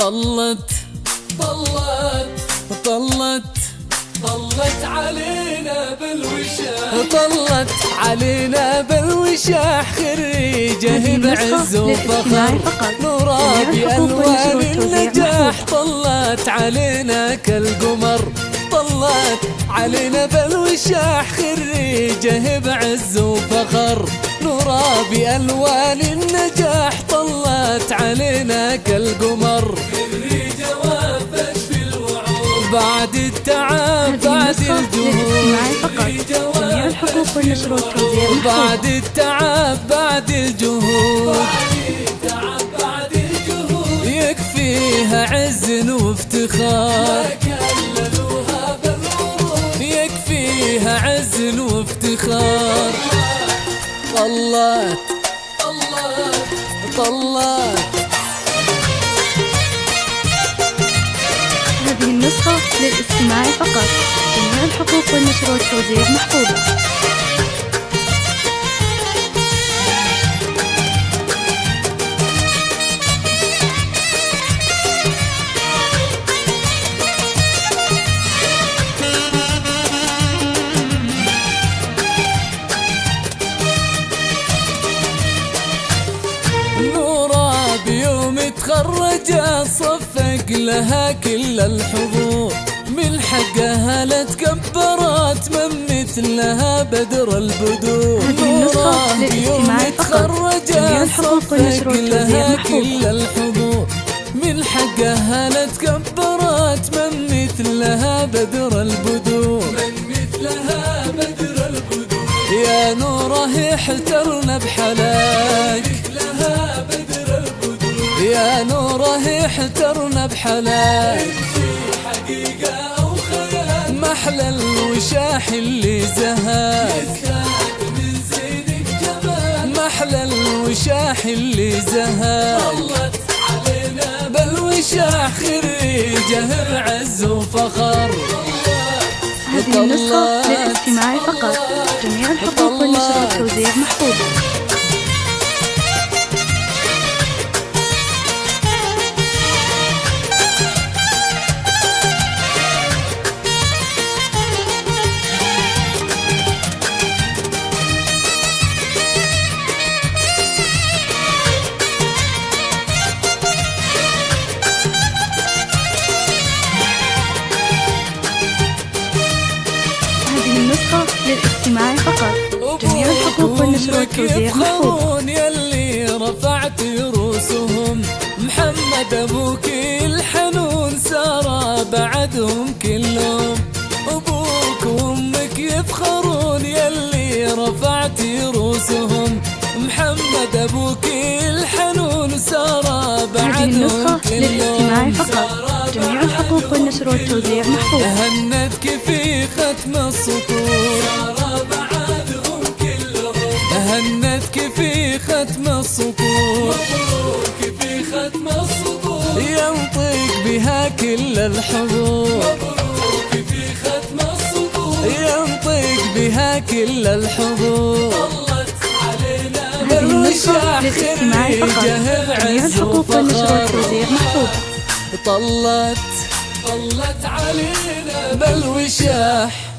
طلت علينا بالوشاح، طلت علينا بالوشاح، خريجه بعز وفخر، نورا بألوان النجاح. طلت علينا كالقمر، طلت علينا بالوشاح، خريجه بعز وفخر، نورا بألوان النجاح. طلت علينا كالقمر، خريجة وافت بالوعود، بعد التعب بعد الجهود، جميع الحقوق والنشر والتوزيع بعد التعب بعد الجهود، يكفيها عز وافتخار، يكفيها عز وافتخار. طلت هذه النسخة للاستماع فقط، جميع الحقوق والنشر والتوزيع محفوظة. نورا بيوم تخرجت صفق لها كل الحضور، من حقها لا تكبرت من مثلها بدر البدور. نورا بيوم تخرجت صفق لها كل الحضور، من حقها لا تكبرت من مثلها بدر البدور، يا نوره احترنا بحلاك، يا نوره احترنا بحلاك، حقيقة أو خيال، محلى الوشاح اللي زهاك، من زينك جمال، محلى الوشاح اللي زهاك. طلت علينا بالوشاح، خريجه بعز وفخر. هذه النسخة للاستماع فقط، جميع الحقوق والنشر والتوزيع محفوظة. للاستماع فقط، جميع الحقوق والنشر والتوزيع محفوظة. يلي رفعت رؤوسهم، محمد أبوك الحنون سارة بعدهم كلهم، أبوك وأمك يفخرون يلي رفعت رؤوسهم، محمد أبوك الحنون سارة بعدهم كلهم. للاستماع فقط، جميع الحقوق والنشر والتوزيع محفوظة. هنتك في ختم السطور، هنتك في ختم السطور، مبروك في ختم السطور، ينطق بها كل الحضور، مبروك في ختم السطور، ينطق بها كل الحضور. طلت علينا هذه النسخة للاستماع فقط، خريجه جميع بعز الحقوق والنشر وفخر. والتوزيع محفوظة. طلت علينا بالوشاح.